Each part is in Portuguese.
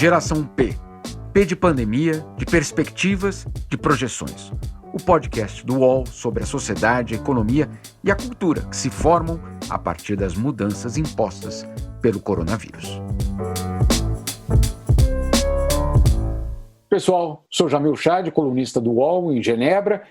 Geração P. P de pandemia, de perspectivas, de projeções. O podcast do UOL sobre a sociedade, a economia e a cultura que se formam a partir das mudanças impostas pelo coronavírus. Pessoal, sou Jamil Chad, colunista do UOL em Genebra,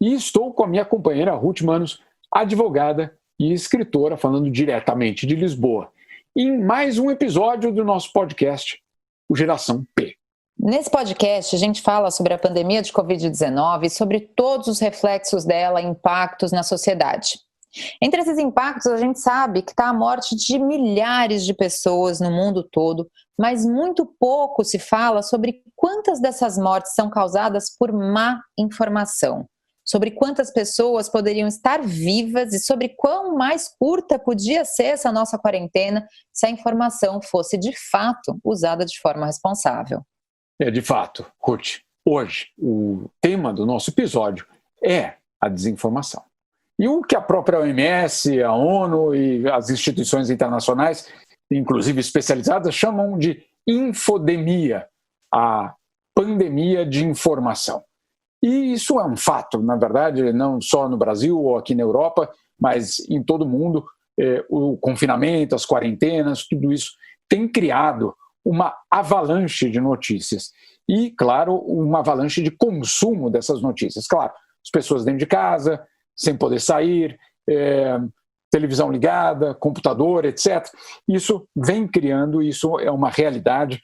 e estou com a minha companheira Ruth Manos, advogada e escritora, falando diretamente de Lisboa, em mais um episódio do nosso podcast, o Geração P. Nesse podcast, a gente fala sobre a pandemia de Covid-19 e sobre todos os reflexos dela e impactos na sociedade. Entre esses impactos, a gente sabe que está a morte de milhares de pessoas no mundo todo, mas muito pouco se fala sobre quantas dessas mortes são causadas por má informação, sobre quantas pessoas poderiam estar vivas e sobre quão mais curta podia ser essa nossa quarentena se a informação fosse de fato usada de forma responsável. De fato, Ruth, hoje o tema do nosso episódio é a desinformação. E o que a própria OMS, a ONU e as instituições internacionais, inclusive especializadas, chamam de infodemia, a pandemia de informação. E isso é um fato, na verdade, não só no Brasil ou aqui na Europa, mas em todo o mundo. O confinamento, as quarentenas, tudo isso tem criado uma avalanche de notícias. E, claro, uma avalanche de consumo dessas notícias. Claro, as pessoas dentro de casa, sem poder sair, televisão ligada, computador, etc. Isso vem criando, isso é uma realidade,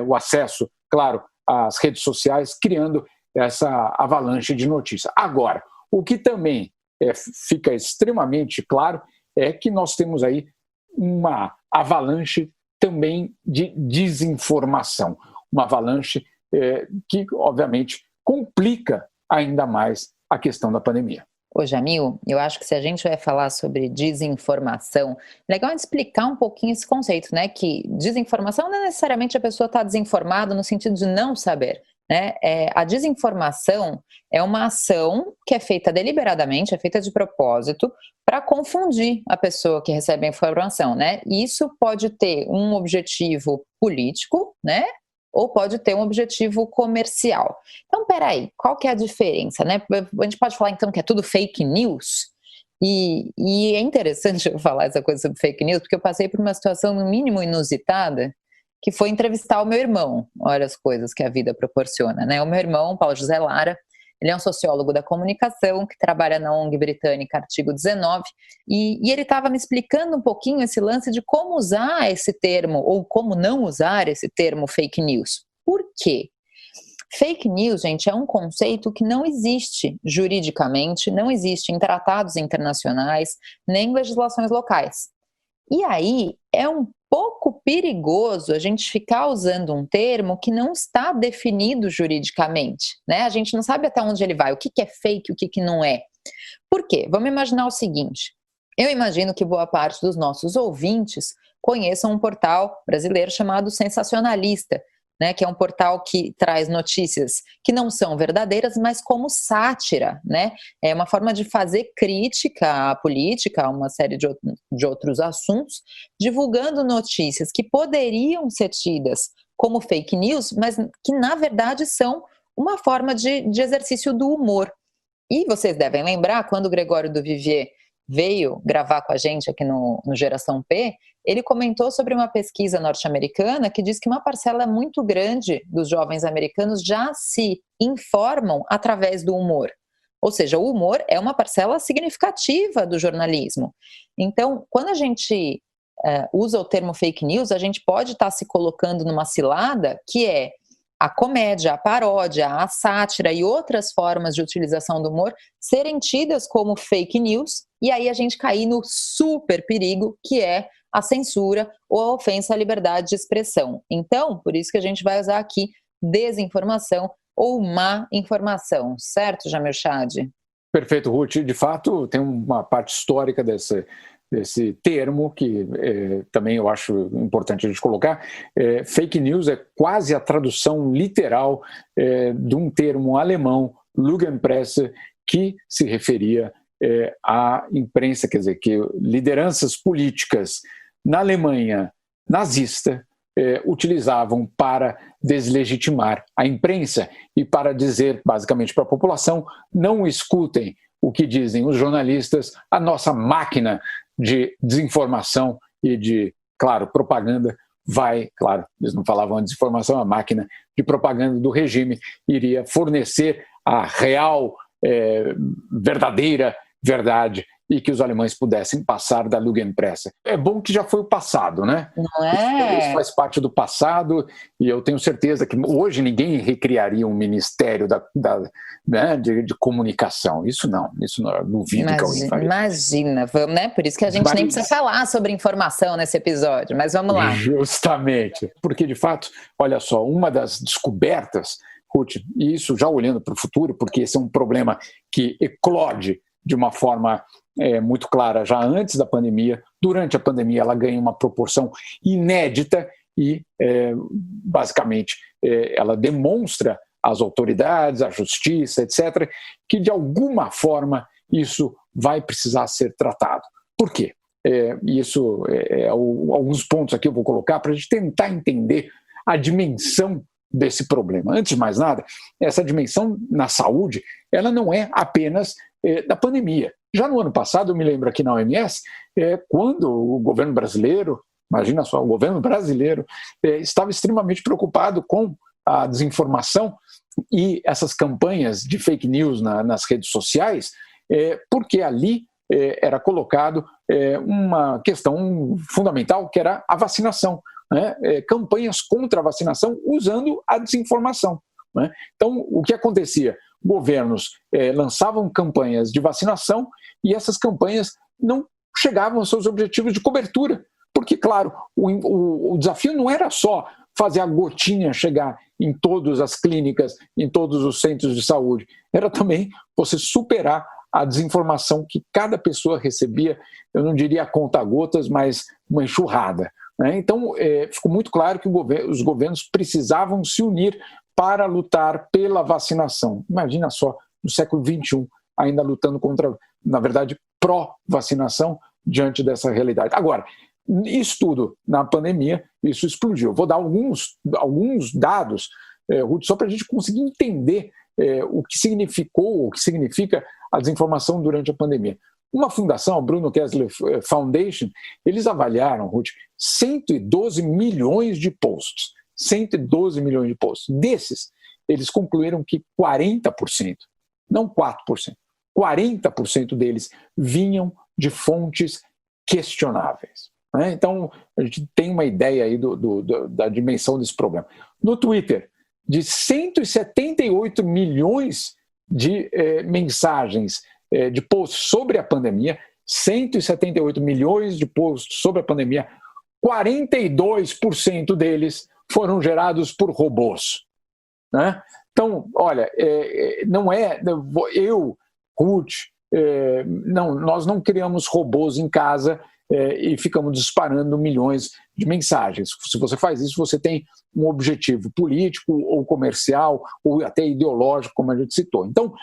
o acesso, claro, às redes sociais, criando essa avalanche de notícias. Agora, o que também fica extremamente claro é que nós temos aí uma avalanche também de desinformação, uma avalanche que, obviamente, complica ainda mais a questão da pandemia. Ô Jamil, eu acho que se a gente vai falar sobre desinformação, legal explicar um pouquinho esse conceito, né? Que desinformação não é necessariamente a pessoa estar desinformada no sentido de não saber, né? A desinformação é uma ação que é feita deliberadamente, é feita de propósito para confundir a pessoa que recebe a informação, né? E isso pode ter um objetivo político, né? Ou pode ter um objetivo comercial. Então, peraí, qual que é a diferença, né? A gente pode falar, então, que é tudo fake news? E é interessante eu falar essa coisa sobre fake news, porque eu passei por uma situação, no mínimo, inusitada, que foi entrevistar o meu irmão. Olha as coisas que a vida proporciona, né? O meu irmão, Paulo José Lara, ele é um sociólogo da comunicação que trabalha na ONG britânica Artigo 19 e ele estava me explicando um pouquinho esse lance de como usar esse termo ou como não usar esse termo fake news. Por quê? Fake news, gente, é um conceito que não existe juridicamente, não existe em tratados internacionais, nem em legislações locais. E aí é um pouco perigoso a gente ficar usando um termo que não está definido juridicamente, né? A gente não sabe até onde ele vai, o que é fake, o que não é. Por quê? Vamos imaginar o seguinte, eu imagino que boa parte dos nossos ouvintes conheçam um portal brasileiro chamado Sensacionalista, né, que é um portal que traz notícias que não são verdadeiras, mas como sátira, né? É uma forma de fazer crítica à política, a uma série de outros assuntos, divulgando notícias que poderiam ser tidas como fake news, mas que na verdade são uma forma de exercício do humor. E vocês devem lembrar, quando o Gregório do Vivier veio gravar com a gente aqui no Geração P, ele comentou sobre uma pesquisa norte-americana que diz que uma parcela muito grande dos jovens americanos já se informam através do humor. Ou seja, o humor é uma parcela significativa do jornalismo. Então, quando a gente usa o termo fake news, a gente pode estar se colocando numa cilada que é a comédia, a paródia, a sátira e outras formas de utilização do humor serem tidas como fake news, e aí a gente cair no super perigo que é a censura ou a ofensa à liberdade de expressão. Então, por isso que a gente vai usar aqui desinformação ou má informação, certo, Jamil Chad? Perfeito, Ruth. De fato, tem uma parte histórica desse termo que também eu acho importante a gente colocar. Fake news é quase a tradução literal de um termo alemão, Lügenpresse, que se referia à imprensa, quer dizer, que lideranças políticas na Alemanha nazista utilizavam para deslegitimar a imprensa e para dizer, basicamente, para a população: não escutem o que dizem os jornalistas, a nossa máquina de desinformação e de, claro, propaganda vai, claro, eles não falavam de desinformação, a máquina de propaganda do regime iria fornecer a real, verdadeira verdade e que os alemães pudessem passar da Lügenpresse. É bom que já foi o passado, né? Não é? Isso faz parte do passado e eu tenho certeza que hoje ninguém recriaria um ministério de comunicação. Isso não duvido que alguém faria. Imagina, vamos, né? Por isso que a gente nem precisa falar sobre informação nesse episódio, mas vamos lá. Justamente, porque de fato, olha só, uma das descobertas, Ruth, e isso já olhando para o futuro, porque esse é um problema que eclode de uma forma muito clara já antes da pandemia. Durante a pandemia ela ganha uma proporção inédita e basicamente ela demonstra às autoridades, à justiça, etc., que de alguma forma isso vai precisar ser tratado. Por quê? Isso alguns pontos aqui eu vou colocar para a gente tentar entender a dimensão desse problema. Antes de mais nada, essa dimensão na saúde, ela não é apenas da pandemia. Já no ano passado, eu me lembro aqui na OMS, quando o governo brasileiro, imagina só, o governo brasileiro estava extremamente preocupado com a desinformação e essas campanhas de fake news nas redes sociais, porque ali era colocado uma questão fundamental, que era a vacinação, né? Campanhas contra a vacinação usando a desinformação, né? Então, o que acontecia? Governos lançavam campanhas de vacinação e essas campanhas não chegavam aos seus objetivos de cobertura, porque, claro, o desafio não era só fazer a gotinha chegar em todas as clínicas, em todos os centros de saúde, era também você superar a desinformação que cada pessoa recebia, eu não diria a conta-gotas, mas uma enxurrada, né? Então, ficou muito claro que os governos precisavam se unir para lutar pela vacinação. Imagina só, no século XXI, ainda lutando contra, na verdade, pró-vacinação diante dessa realidade. Agora, isso tudo, na pandemia, isso explodiu. Vou dar alguns dados, Ruth, só para a gente conseguir entender o que significou, o que significa a desinformação durante a pandemia. Uma fundação, a Bruno Kessler Foundation, eles avaliaram, Ruth, 112 milhões de posts. 112 milhões de posts. Desses, eles concluíram que 40%, não 4%, 40% deles vinham de fontes questionáveis, né? Então, a gente tem uma ideia aí da dimensão desse problema. No Twitter, de 178 milhões de mensagens, de posts sobre a pandemia, 178 milhões de posts sobre a pandemia, 42% deles foram gerados por robôs, né? Então, olha, não é Ruth, nós não criamos robôs em casa e ficamos disparando milhões de mensagens. Se você faz isso, você tem um objetivo político ou comercial ou até ideológico, como a gente citou. Então,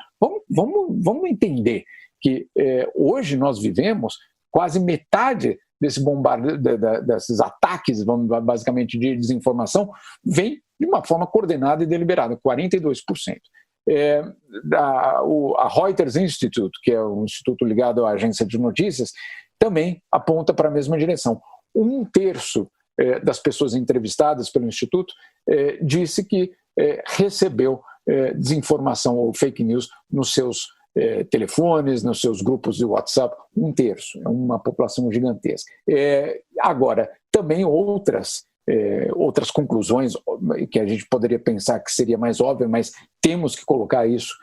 vamos entender que hoje nós vivemos quase metade desse bombardeio, desses ataques, basicamente, de desinformação, vem de uma forma coordenada e deliberada, 42%. A Reuters Institute, que é um instituto ligado à agência de notícias, também aponta para a mesma direção. 1/3 das pessoas entrevistadas pelo Instituto disse que recebeu desinformação ou fake news nos seus telefones, nos seus grupos de WhatsApp. 1/3, é uma população gigantesca. Agora, também outras conclusões que a gente poderia pensar que seria mais óbvio, mas temos que colocar isso,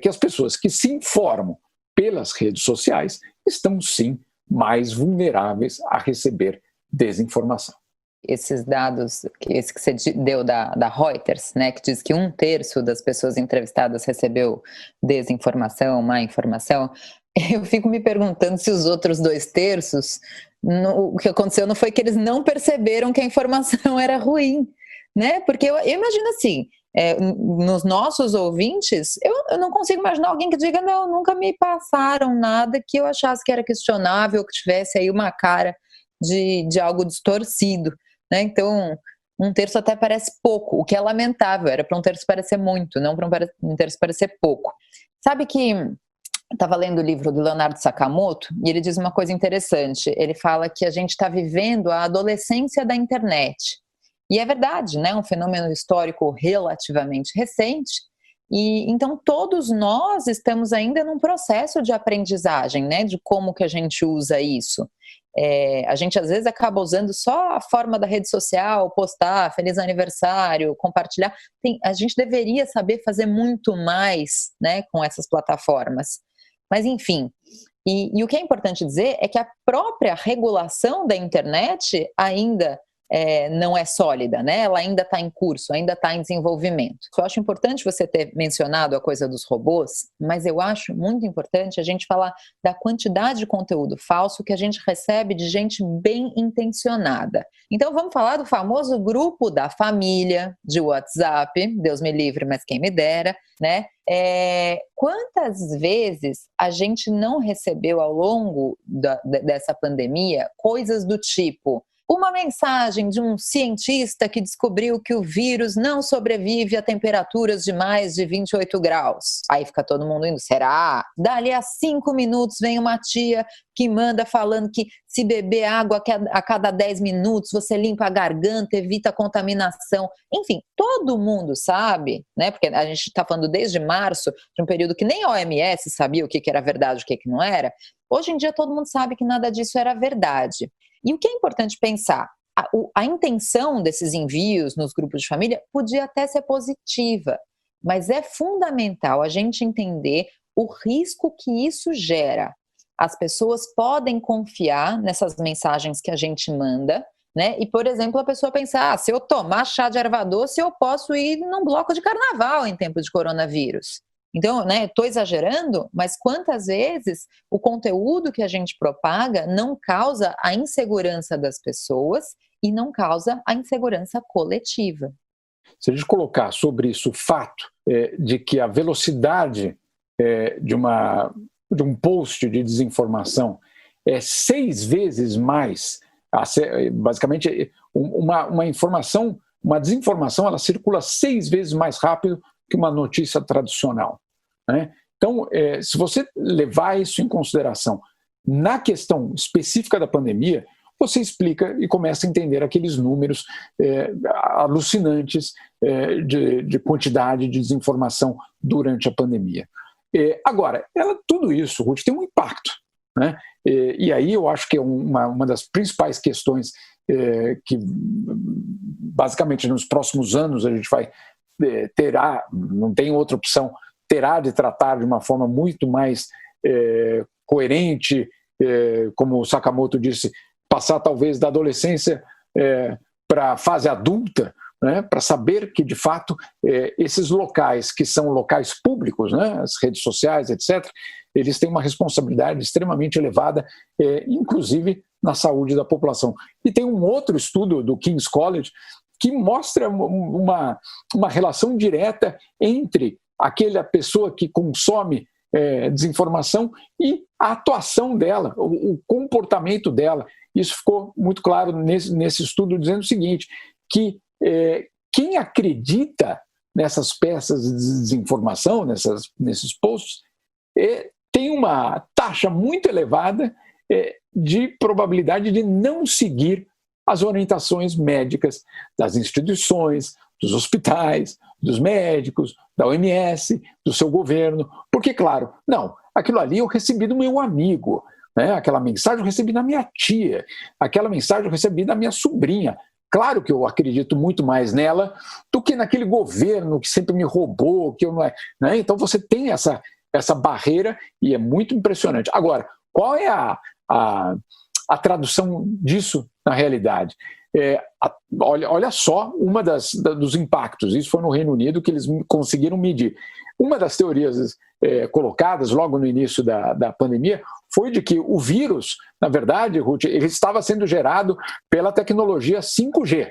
que as pessoas que se informam pelas redes sociais estão sim mais vulneráveis a receber desinformação. Esses dados, esse que você deu da Reuters, né, que diz que 1/3 das pessoas entrevistadas recebeu desinformação, má informação, eu fico me perguntando se os outros 2/3, o que aconteceu não foi que eles não perceberam que a informação era ruim, né? Porque eu imagino assim, nos nossos ouvintes, eu não consigo imaginar alguém que diga, não, nunca me passaram nada que eu achasse que era questionável, que tivesse aí uma cara de algo distorcido, né? Então, um terço até parece pouco, o que é lamentável, era para um terço parecer muito, não para um terço parecer pouco. Sabe que estava lendo o livro do Leonardo Sakamoto e ele diz uma coisa interessante. Ele fala que a gente está vivendo a adolescência da internet. E é verdade, né? Um fenômeno histórico relativamente recente. E então todos nós estamos ainda num processo de aprendizagem, né? De como que a gente usa isso. A gente às vezes acaba usando só a forma da rede social, postar feliz aniversário, compartilhar. A gente deveria saber fazer muito mais, né, com essas plataformas. Mas enfim, e o que é importante dizer é que a própria regulação da internet ainda não é sólida, né? Ela ainda está em curso, ainda está em desenvolvimento. Eu acho importante você ter mencionado a coisa dos robôs, mas eu acho muito importante a gente falar da quantidade de conteúdo falso que a gente recebe de gente bem intencionada. Então vamos falar do famoso grupo da família de WhatsApp, Deus me livre, mas quem me dera, né? Quantas vezes a gente não recebeu ao longo dessa pandemia coisas do tipo: uma mensagem de um cientista que descobriu que o vírus não sobrevive a temperaturas de mais de 28 graus. Aí fica todo mundo indo, será? Dali a 5 minutos vem uma tia que manda falando que se beber água a cada 10 minutos, você limpa a garganta, evita a contaminação. Enfim, todo mundo sabe, né? Porque a gente está falando desde março, de um período que nem a OMS sabia o que era verdade e o que não era. Hoje em dia todo mundo sabe que nada disso era verdade. E o que é importante pensar? A intenção desses envios nos grupos de família podia até ser positiva, mas é fundamental a gente entender o risco que isso gera. As pessoas podem confiar nessas mensagens que a gente manda, né? E, por exemplo, a pessoa pensar, se eu tomar chá de erva doce, eu posso ir num bloco de carnaval em tempo de coronavírus. Então, né, estou exagerando, mas quantas vezes o conteúdo que a gente propaga não causa a insegurança das pessoas e não causa a insegurança coletiva? Se a gente colocar sobre isso o fato de que a velocidade de um post de desinformação é 6 vezes mais, basicamente uma informação, uma desinformação, ela circula 6 vezes mais rápido que uma notícia tradicional, né? Então, se você levar isso em consideração na questão específica da pandemia, você explica e começa a entender aqueles números alucinantes de quantidade de desinformação durante a pandemia. Agora, tudo isso, Ruth, tem um impacto, né? E aí eu acho que é uma das principais questões que, basicamente, nos próximos anos a gente não tem outra opção, terá de tratar de uma forma muito mais coerente, como o Sakamoto disse, passar talvez da adolescência para a fase adulta, né, para saber que, de fato, esses locais que são locais públicos, né, as redes sociais, etc., eles têm uma responsabilidade extremamente elevada, inclusive na saúde da população. E tem um outro estudo do King's College que mostra uma relação direta entre aquela pessoa que consome desinformação e a atuação dela, o comportamento dela. Isso ficou muito claro nesse estudo, dizendo o seguinte, que quem acredita nessas peças de desinformação, nesses posts, tem uma taxa muito elevada de probabilidade de não seguir as orientações médicas das instituições, dos hospitais, dos médicos, da OMS, do seu governo. Porque, claro, não, aquilo ali eu recebi do meu amigo, né? Aquela mensagem eu recebi da minha tia, aquela mensagem eu recebi da minha sobrinha. Claro que eu acredito muito mais nela do que naquele governo que sempre me roubou, que eu não é, né? Então você tem essa barreira e é muito impressionante. Agora, qual é a tradução disso na realidade? Olha só dos impactos. Isso foi no Reino Unido que eles conseguiram medir. Uma das teorias colocadas logo no início da pandemia foi de que o vírus, na verdade, Ruth, ele estava sendo gerado pela tecnologia 5G,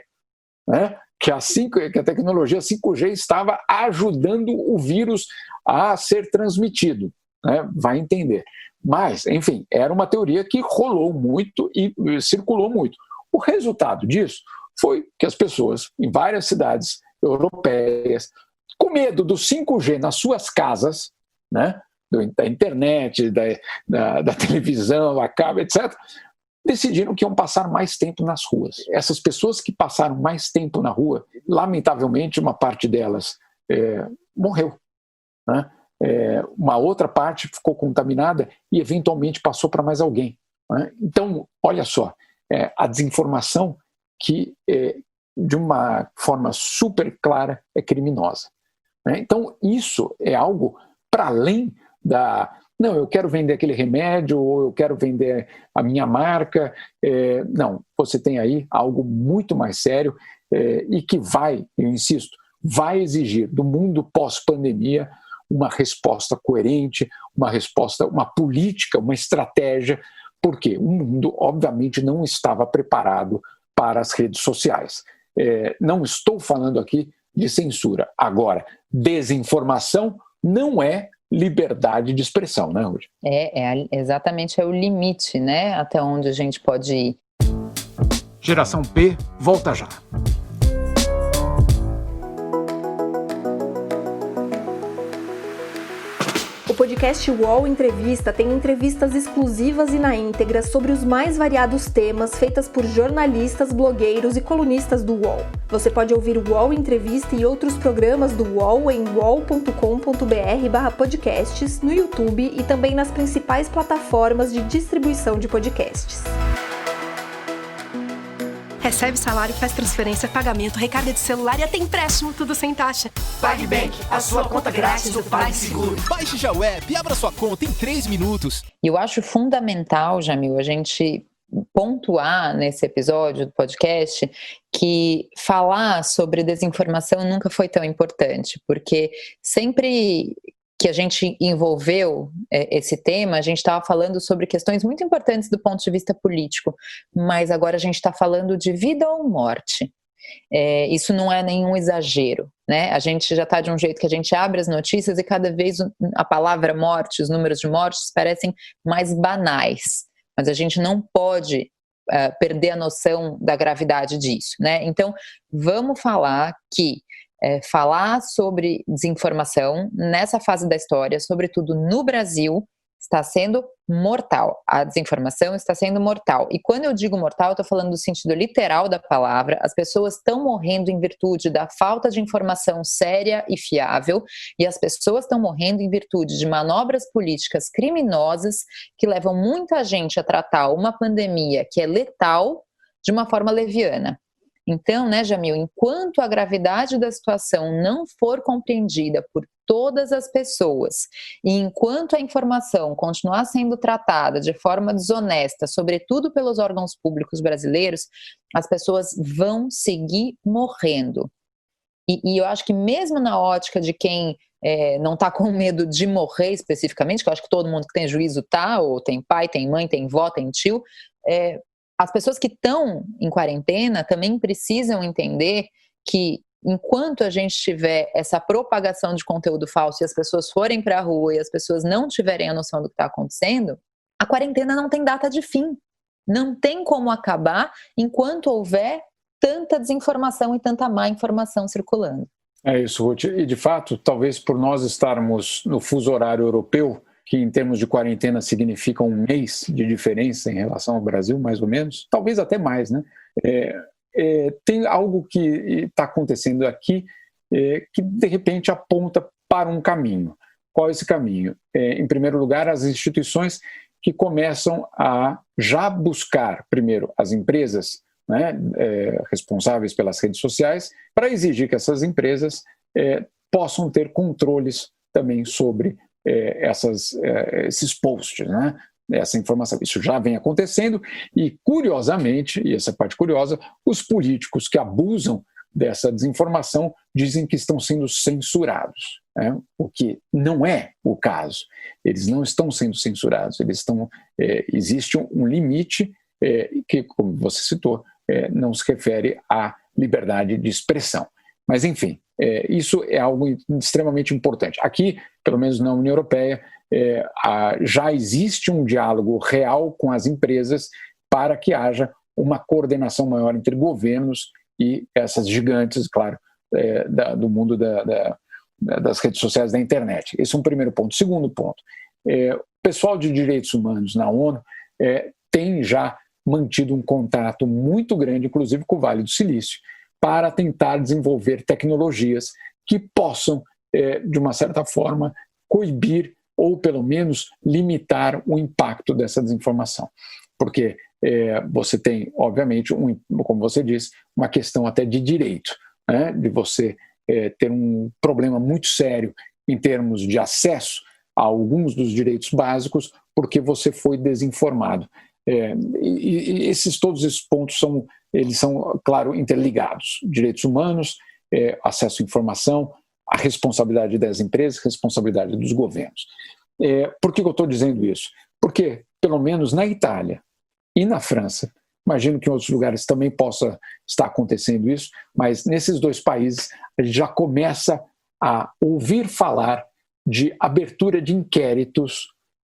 né? Que a tecnologia 5G estava ajudando o vírus a ser transmitido, né? Vai entender. Mas, enfim, era uma teoria que rolou muito e circulou muito. O resultado disso foi que as pessoas em várias cidades europeias, com medo do 5G nas suas casas, né, da internet, da televisão, a cabo, etc., decidiram que iam passar mais tempo nas ruas. Essas pessoas que passaram mais tempo na rua, lamentavelmente, uma parte delas morreu, né? Uma outra parte ficou contaminada e, eventualmente, passou para mais alguém, né? Então, olha só, a desinformação que, de uma forma super clara, é criminosa, né? Então, isso é algo para além não, eu quero vender aquele remédio, ou eu quero vender a minha marca. Não, você tem aí algo muito mais sério e que eu insisto, vai exigir do mundo pós-pandemia uma resposta coerente, uma política, uma estratégia, porque o mundo, obviamente, não estava preparado para as redes sociais. Não estou falando aqui de censura. Agora, desinformação não é liberdade de expressão, né, Ruth? Exatamente, é o limite, né, até onde a gente pode ir. Geração P volta já. O podcast UOL Entrevista tem entrevistas exclusivas e na íntegra sobre os mais variados temas feitas por jornalistas, blogueiros e colunistas do UOL. Você pode ouvir o UOL Entrevista e outros programas do UOL em uol.com.br/podcasts, no YouTube e também nas principais plataformas de distribuição de podcasts. Recebe salário, faz transferência, pagamento, recarga de celular e até empréstimo, tudo sem taxa. PagBank, a sua conta grátis do PagSeguro. Baixe já o app e abra sua conta em 3 minutos. E eu acho fundamental, Jamil, a gente pontuar nesse episódio do podcast que falar sobre desinformação nunca foi tão importante, porque sempre que a gente envolveu esse tema, a gente estava falando sobre questões muito importantes do ponto de vista político, mas agora a gente está falando de vida ou morte. Isso não é nenhum exagero, né? A gente já está de um jeito que a gente abre as notícias e cada vez a palavra morte, os números de mortes parecem mais banais, mas a gente não pode perder a noção da gravidade disso, né? Então, vamos falar sobre desinformação nessa fase da história, sobretudo no Brasil, está sendo mortal. A desinformação está sendo mortal. E quando eu digo mortal, eu estou falando do sentido literal da palavra. As pessoas estão morrendo em virtude da falta de informação séria e fiável, e as pessoas estão morrendo em virtude de manobras políticas criminosas que levam muita gente a tratar uma pandemia que é letal de uma forma leviana. Então, né, Jamil, enquanto a gravidade da situação não for compreendida por todas as pessoas e enquanto a informação continuar sendo tratada de forma desonesta, sobretudo pelos órgãos públicos brasileiros, as pessoas vão seguir morrendo. E eu acho que mesmo na ótica de quem não está com medo de morrer especificamente, que eu acho que todo mundo que tem juízo tá, ou tem pai, tem mãe, tem vó, tem tio, as pessoas que estão em quarentena também precisam entender que enquanto a gente tiver essa propagação de conteúdo falso e as pessoas forem para a rua e as pessoas não tiverem a noção do que está acontecendo, a quarentena não tem data de fim. Não tem como acabar enquanto houver tanta desinformação e tanta má informação circulando. É isso, Ruth. E, de fato, talvez por nós estarmos no fuso horário europeu, que em termos de quarentena significa um mês de diferença em relação ao Brasil, mais ou menos, talvez até mais, né? Tem algo que está acontecendo aqui que, de repente, aponta para um caminho. Qual é esse caminho? Em primeiro lugar, as instituições que começam a já buscar, primeiro, as empresas, né, responsáveis pelas redes sociais, para exigir que essas empresas possam ter controles também sobre esses posts, né? Essa informação. Isso já vem acontecendo e, curiosamente, e essa parte curiosa, os políticos que abusam dessa desinformação dizem que estão sendo censurados, né? O que não é o caso. Eles não estão sendo censurados, existe um limite que, como você citou, não se refere à liberdade de expressão. Mas, enfim, isso é algo extremamente importante. Aqui, pelo menos na União Europeia, já existe um diálogo real com as empresas para que haja uma coordenação maior entre governos e essas gigantes, claro, do mundo das redes sociais, da internet. Esse é um primeiro ponto. Segundo ponto, o pessoal de direitos humanos na ONU tem já mantido um contato muito grande, inclusive com o Vale do Silício, para tentar desenvolver tecnologias que possam, de uma certa forma, coibir ou, pelo menos, limitar o impacto dessa desinformação. Porque você tem, obviamente, como você disse, uma questão até de direito, né? De você ter um problema muito sério em termos de acesso a alguns dos direitos básicos porque você foi desinformado. E todos esses pontos são, claro, interligados. Direitos humanos, acesso à informação, a responsabilidade das empresas, responsabilidade dos governos. Por que eu estou dizendo isso? Porque, pelo menos na Itália e na França, imagino que em outros lugares também possa estar acontecendo isso, mas nesses dois países a gente já começa a ouvir falar de abertura de inquéritos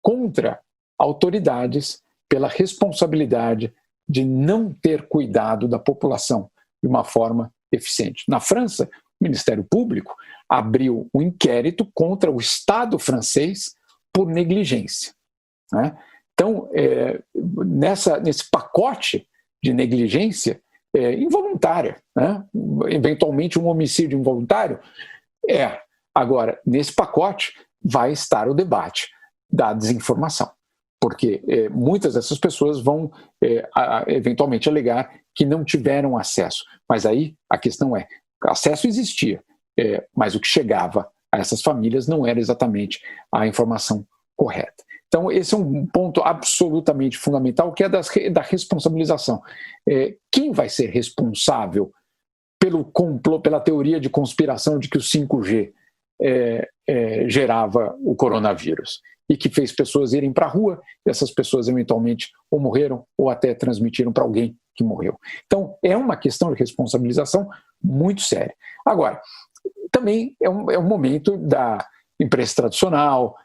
contra autoridades pela responsabilidade de não ter cuidado da população de uma forma eficiente. Na França, o Ministério Público abriu um inquérito contra o Estado francês por negligência, né? Então, nesse pacote de negligência involuntária, né? Eventualmente um homicídio involuntário, agora, nesse pacote vai estar o debate da desinformação, porque muitas dessas pessoas vão eventualmente alegar que não tiveram acesso, mas aí a questão acesso existia, mas o que chegava a essas famílias não era exatamente a informação correta. Então, esse é um ponto absolutamente fundamental, que é da responsabilização. Quem vai ser responsável pelo complô, pela teoria de conspiração de que o 5G gerava o coronavírus e que fez pessoas irem para a rua, e essas pessoas eventualmente ou morreram ou até transmitiram para alguém que morreu. Então, é uma questão de responsabilização muito séria. Agora, também é um momento da imprensa tradicional,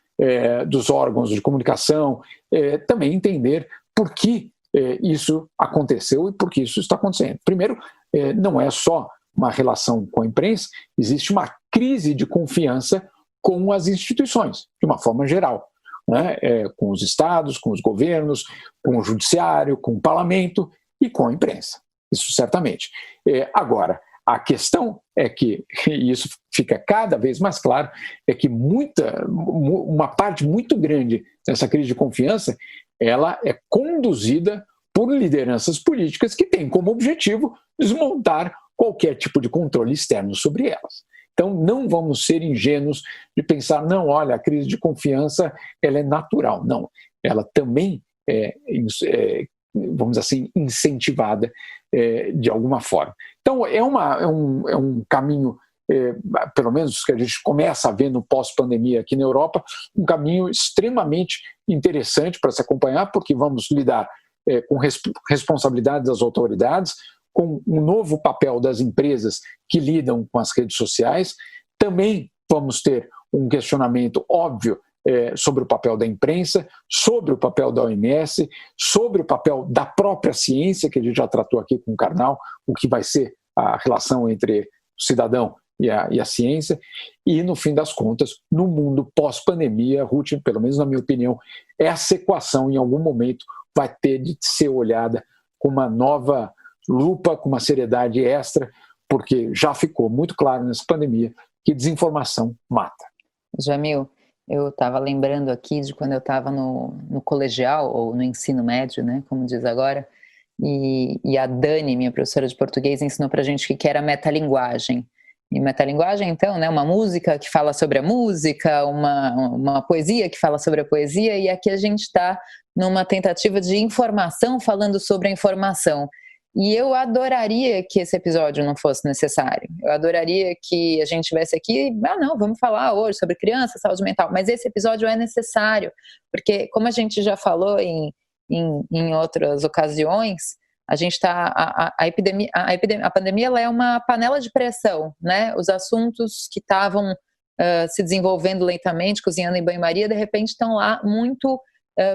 dos órgãos de comunicação, também entender por que isso aconteceu e por que isso está acontecendo. Primeiro, não é só uma relação com a imprensa, existe uma crise de confiança com as instituições, de uma forma geral, né? Com os estados, com os governos, com o judiciário, com o parlamento e com a imprensa. Isso certamente. Agora, a questão é que, e isso fica cada vez mais claro, é que uma parte muito grande dessa crise de confiança, ela é conduzida por lideranças políticas que têm como objetivo desmontar qualquer tipo de controle externo sobre elas. Então, não vamos ser ingênuos de pensar, não, olha, a crise de confiança ela é natural. Não, ela também vamos dizer assim, incentivada de alguma forma. Então, é um caminho, pelo menos que a gente começa a ver no pós-pandemia aqui na Europa, um caminho extremamente interessante para se acompanhar, porque vamos lidar com responsabilidade das autoridades, com um novo papel das empresas que lidam com as redes sociais. Também vamos ter um questionamento óbvio sobre o papel da imprensa, sobre o papel da OMS, sobre o papel da própria ciência, que a gente já tratou aqui com o Karnal, o que vai ser a relação entre o cidadão e a ciência. E, no fim das contas, no mundo pós-pandemia, Ruth, pelo menos na minha opinião, essa equação, em algum momento, vai ter de ser olhada com uma nova lupa, com uma seriedade extra, porque já ficou muito claro nessa pandemia que desinformação mata. Jamil, eu estava lembrando aqui de quando eu estava no colegial, ou no ensino médio, né, como diz agora, e a Dani, minha professora de português, ensinou para a gente o que era metalinguagem. E metalinguagem, então, né, uma música que fala sobre a música, uma poesia que fala sobre a poesia, e aqui a gente está numa tentativa de informação falando sobre a informação. E eu adoraria que esse episódio não fosse necessário. Eu adoraria que a gente estivesse aqui, não, vamos falar hoje sobre criança, saúde mental, mas esse episódio é necessário, porque como a gente já falou em outras ocasiões, a gente está, a pandemia ela é uma panela de pressão, né? Os assuntos que estavam se desenvolvendo lentamente, cozinhando em banho-maria, de repente estão lá muito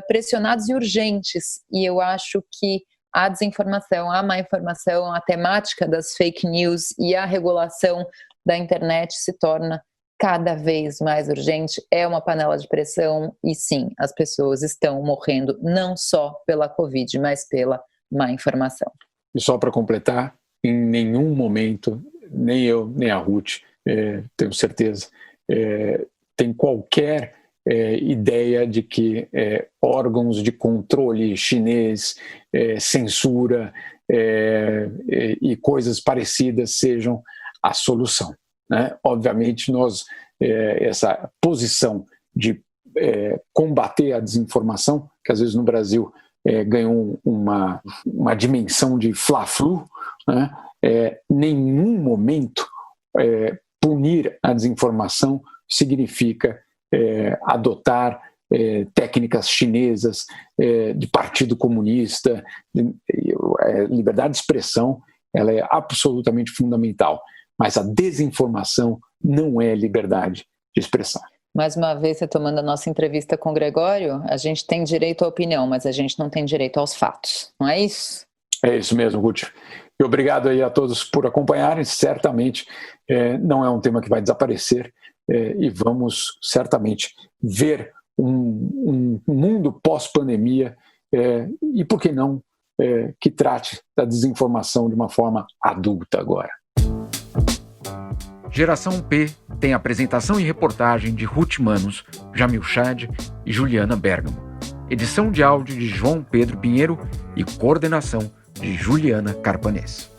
pressionados e urgentes, e eu acho que a desinformação, a má informação, a temática das fake news e a regulação da internet se torna cada vez mais urgente, é uma panela de pressão e sim, as pessoas estão morrendo não só pela Covid, mas pela má informação. E só para completar, em nenhum momento, nem eu, nem a Ruth, tenho certeza, tem qualquer ideia de que órgãos de controle chinês, censura e coisas parecidas sejam a solução, né? Obviamente, essa posição de combater a desinformação, que às vezes no Brasil ganhou uma dimensão de fla-flu, né? Nenhum momento punir a desinformação significa adotar técnicas chinesas de Partido Comunista. Liberdade de expressão, ela é absolutamente fundamental, mas a desinformação não é liberdade de expressão. Mais uma vez, retomando a nossa entrevista com o Gregório, a gente tem direito à opinião, mas a gente não tem direito aos fatos, não é isso? É isso mesmo, Ruth. E obrigado aí a todos por acompanharem. Certamente não é um tema que vai desaparecer e vamos certamente ver um mundo pós-pandemia e, por que não, que trate da desinformação de uma forma adulta agora. Geração P tem apresentação e reportagem de Ruth Manos, Jamil Chad e Juliana Bergamo. Edição de áudio de João Pedro Pinheiro e coordenação de Juliana Carpanês.